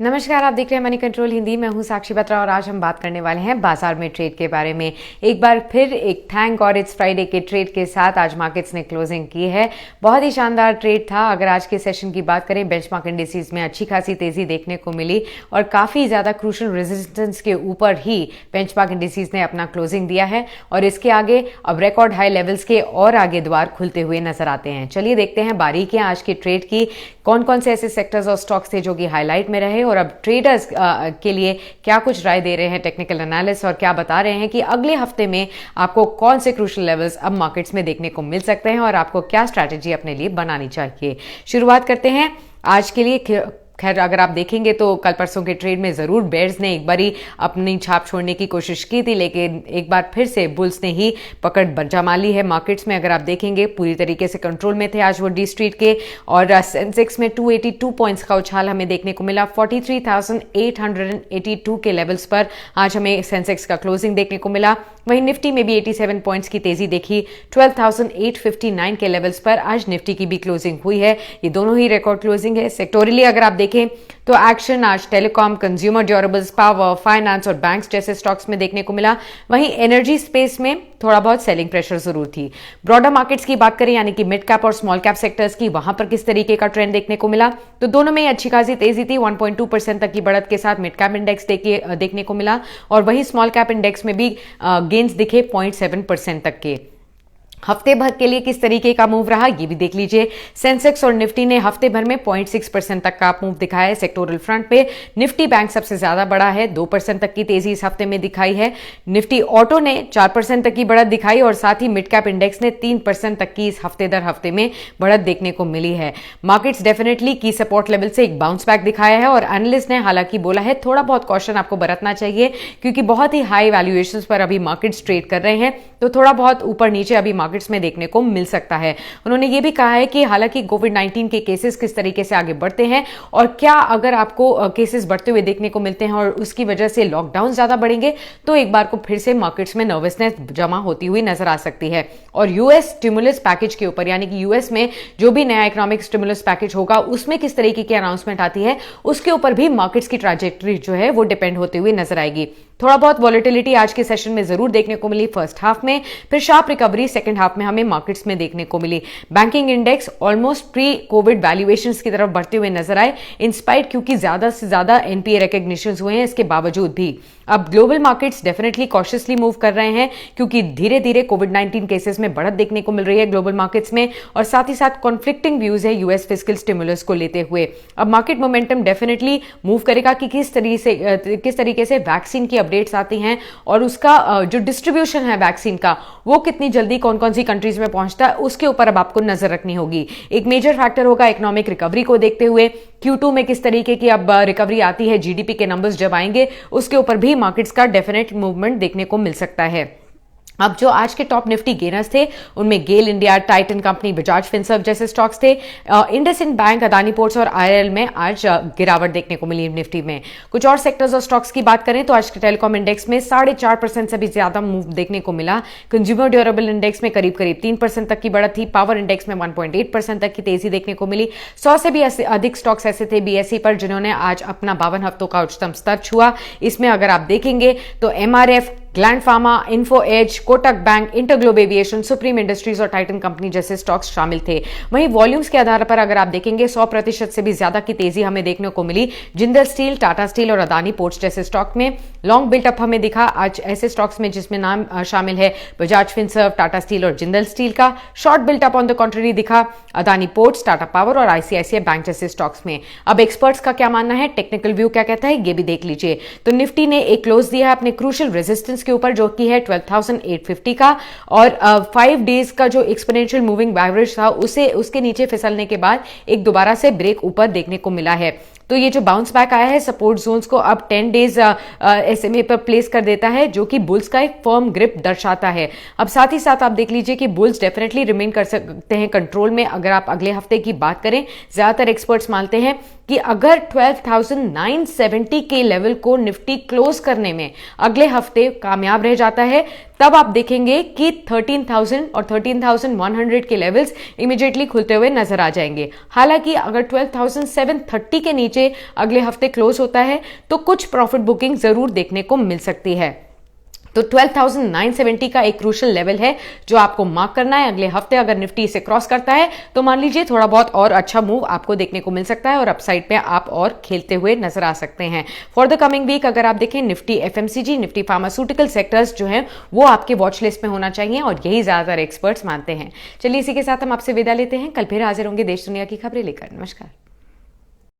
नमस्कार, आप देख रहे हैं मनी कंट्रोल हिंदी। मैं हूं साक्षी बत्रा और आज हम बात करने वाले हैं बाजार में ट्रेड के बारे में। एक बार फिर एक थैंक गॉड इट्स फ्राइडे के ट्रेड के साथ आज मार्केट्स ने क्लोजिंग की है। बहुत ही शानदार ट्रेड था। अगर आज के सेशन की बात करें, बेंचमार्क इंडिसेस में अच्छी खासी तेजी देखने को मिली और काफी ज्यादा क्रूशियल रेजिस्टेंस के ऊपर ही बेंचमार्क इंडिसेस ने अपना क्लोजिंग दिया है और इसके आगे अब रिकॉर्ड हाई लेवल्स के और आगे द्वार खुलते हुए नजर आते हैं। चलिए देखते हैं बारीकियां आज के ट्रेड की, कौन कौन से ऐसे सेक्टर्स और स्टॉक्स थे जो कि हाईलाइट में रहे और अब ट्रेडर्स के लिए क्या कुछ राय दे रहे हैं टेक्निकल एनालिस्ट और क्या बता रहे हैं कि अगले हफ्ते में आपको कौन से क्रूशियल लेवल्स अब मार्केट्स में देखने को मिल सकते हैं और आपको क्या स्ट्रैटेजी अपने लिए बनानी चाहिए। शुरुआत करते हैं आज के लिए। खैर, अगर आप देखेंगे तो कल परसों के ट्रेड में जरूर बेयर्स ने एक बारी अपनी छाप छोड़ने की कोशिश की थी, लेकिन एक बार फिर से बुल्स ने ही पकड़ जमा ली है मार्केट्स में। अगर आप देखेंगे पूरी तरीके से कंट्रोल में थे आज वो डी स्ट्रीट के और सेंसेक्स में 282 पॉइंट्स का उछाल हमें देखने को मिला। 43,882 के लेवल्स पर आज हमें सेंसेक्स का क्लोजिंग देखने को मिला। वहीं निफ्टी में भी 87 पॉइंट्स की तेजी देखी। 12,859 के लेवल्स पर आज निफ्टी की भी क्लोजिंग हुई है। ये दोनों ही रिकॉर्ड क्लोजिंग है। सेक्टोरली अगर आप देखें तो एक्शन आज telecom, consumer durables, power, finance और बैंक्स जैसे स्टॉक्स में देखने को मिला। वहीं एनर्जी स्पेस में थोड़ा बहुत सेलिंग प्रेशर जरूर थी। ब्रॉडर मार्केट्स की बात करें यानी कि मिड कैप और स्मॉल कैप सेक्टर्स की, वहां पर किस तरीके का ट्रेंड देखने को मिला तो दोनों में अच्छी खासी तेजी थी। 1.2% तक की बढ़त के साथ मिड कैप इंडेक्स देखने को मिला और वहीं स्मॉल कैप इंडेक्स में भी गेन्स दिखे 0.7% तक के। हफ्ते भर के लिए किस तरीके का मूव रहा ये भी देख लीजिए। सेंसेक्स और निफ्टी ने हफ्ते भर में 0.6% तक का मूव दिखाया है। सेक्टोरल फ्रंट पे निफ्टी बैंक सबसे ज्यादा बढ़ा है, 2% तक की तेजी इस हफ्ते में दिखाई है। निफ्टी ऑटो ने 4% तक की बढ़त दिखाई और साथ ही मिड कैप इंडेक्स ने 3% तक की इस हफ्ते दर हफ्ते में बढ़त देखने को मिली है। मार्केट्स डेफिनेटली की सपोर्ट लेवल से एक बाउंस बैक दिखाया है और एनालिस्ट ने हालांकि बोला है थोड़ा बहुत कॉशन आपको बरतना चाहिए क्योंकि बहुत ही हाई वैल्यूएशंस पर अभी मार्केट्स ट्रेड कर रहे हैं, तो थोड़ा बहुत ऊपर नीचे अभी में देखने को मिल सकता है। उन्होंने यह भी कहा है कि हालांकि कोविड-19 के केसेस किस तरीके से आगे बढ़ते हैं और क्या अगर आपको केसेस बढ़ते हुए देखने को मिलते हैं और उसकी वजह से लॉकडाउन ज्यादा बढ़ेंगे तो एक बार को फिर से मार्केट्स में नर्वसनेस जमा होती हुई नजर आ सकती है। और यूएस स्टिमुलस पैकेज के ऊपर यानी कि यूएस में जो भी नया इकोनॉमिक स्टिमुलस पैकेज होगा उसमें किस तरीके की अनाउंसमेंट आती है उसके ऊपर भी मार्केट्स की ट्रैजेक्टरी जो है वो डिपेंड होते हुए नजर आएगी। थोड़ा बहुत वॉलेटिलिटी आज के सेशन में जरूर देखने को मिली फर्स्ट हाफ में, फिर शार्प रिकवरी सेकंड हाफ में हमें मार्केट्स में देखने को मिली। Banking index almost pre covid valuations की तरफ बढ़ते हुए नजर आए इंस्पाइट क्योंकि ज्यादा से ज्यादा एनपीए रिकॉग्निशंस हुए हैं। इसके बावजूद भी अब global markets definitely cautiously move कर रहे हैं क्योंकि धीरे धीरे कोविड-19 केसेस में बढ़त देखने को मिल रही है ग्लोबल मार्केट्स में और साथ ही साथ कॉन्फ्लिक्टिंग व्यूज है यूएस फिस्कल स्टिमुलस को लेते हुए। अब मार्केट मोमेंटम डेफिनेटली मूव करेगा कि किस तरीके से वैक्सीन की अपडेट्स आती हैं और उसका जो डिस्ट्रीब्यूशन है वैक्सीन का वो कितनी जल्दी कौन कौन सी कंट्रीज में पहुंचता है उसके ऊपर अब आपको नजर रखनी होगी। एक मेजर फैक्टर होगा इकोनॉमिक रिकवरी को देखते हुए Q2 में किस तरीके की अब रिकवरी आती है, जीडीपी के नंबर्स जब आएंगे उसके ऊपर भी मार्केट्स का डेफिनेट मूवमेंट देखने को मिल सकता है। अब जो आज के टॉप निफ्टी गेनर्स थे उनमें GAIL India, Titan company, Bajaj Finserv जैसे स्टॉक्स थे। इंडसइंड बैंक, अदानी पोर्ट्स और आईआरएल में आज गिरावट देखने को मिली निफ्टी में। कुछ और सेक्टर्स और स्टॉक्स की बात करें तो आज के टेलीकॉम इंडेक्स में 4.5% से भी ज्यादा मूव देखने को मिला। कंज्यूमर ड्यूरेबल इंडेक्स में करीब 3% तक की बढ़त थी। पावर इंडेक्स में 1.8% तक की तेजी देखने को मिली। 100 से भी अधिक स्टॉक्स ऐसे थे बीएसई पर जिन्होंने आज अपना 52 हफ्तों का उच्चतम स्तर छुआ। इसमें अगर आप देखेंगे तो MRF, Gland Pharma, Info Edge, Kotak Bank, InterGlobe Aviation, Supreme Industries और टाइटन कंपनी जैसे स्टॉक्स शामिल थे। वहीं वॉल्यूम्स के आधार पर अगर आप देखेंगे 100% से भी ज्यादा की तेजी हमें देखने को मिली जिंदल स्टील, टाटा स्टील और अदानी पोर्ट्स जैसे स्टॉक में। लॉन्ग बिल्टअप हमें दिखा आज ऐसे स्टॉक्स में जिसमें नाम शामिल है बजाज फिनसर्व, टाटा स्टील और जिंदल स्टील का। Short built up on the contrary दिखा अदानी पोर्ट्स, टाटा पावर और आईसीआईसीआई बैंक जैसे स्टॉक्स में। अब एक्सपर्ट्स का क्या मानना है, टेक्निकल व्यू क्या कहता है ये भी देख लीजिए। तो निफ्टी ने एक क्लोज दिया है अपने क्रूशियल रेजिस्टेंस के ऊपर जो कि है 12,850 का और 5 डेज का जो एक्सपोनेंशियल मूविंग एवरेज था उसके नीचे फिसलने के बाद एक दोबारा से ब्रेक ऊपर देखने को मिला है। तो ये जो बाउंस बैक आया है सपोर्ट जोन्स को अब 10 डेज एसएमए पर प्लेस कर देता है जो कि बुल्स का एक फर्म ग्रिप दर्शाता है। अब साथ ही साथ आप देख लीजिए कि बुल्स डेफिनेटली रिमेन कर सकते हैं कंट्रोल में। अगर आप अगले हफ्ते की बात करें ज्यादातर एक्सपर्ट्स मानते हैं कि अगर 12,970 के लेवल को निफ्टी क्लोज करने में अगले हफ्ते कामयाब रह जाता है तब आप देखेंगे कि 13,000 और 13,100 के लेवल्स इमीडिएटली खुलते हुए नजर आ जाएंगे। हालांकि अगर 12,730 के नीचे नीचे अगले हफ्ते क्लोज होता है तो कुछ प्रॉफिट बुकिंग जरूर देखने को मिल सकती है। तो 12,970 का एक क्रूशियल लेवल है जो आपको मार्क करना है। अगले हफ्ते अगर निफ्टी इसे क्रॉस करता है तो मान लीजिए थोड़ा बहुत और अच्छा मूव आपको देखने को मिल सकता है और अपसाइड पे आप और खेलते हुए नजर आ सकते हैं। फॉर द कमिंग वीक अगर आप देखें Nifty FMCG, Nifty pharmaceutical sectors जो हैं वो आपके वॉच लिस्ट में होना चाहिए और यही ज्यादातर एक्सपर्ट्स मानते हैं। चलिए इसी के साथ हम आपसे विदा लेते हैं। कल फिर हाजिर होंगे देश दुनिया की खबरें लेकर। नमस्कार।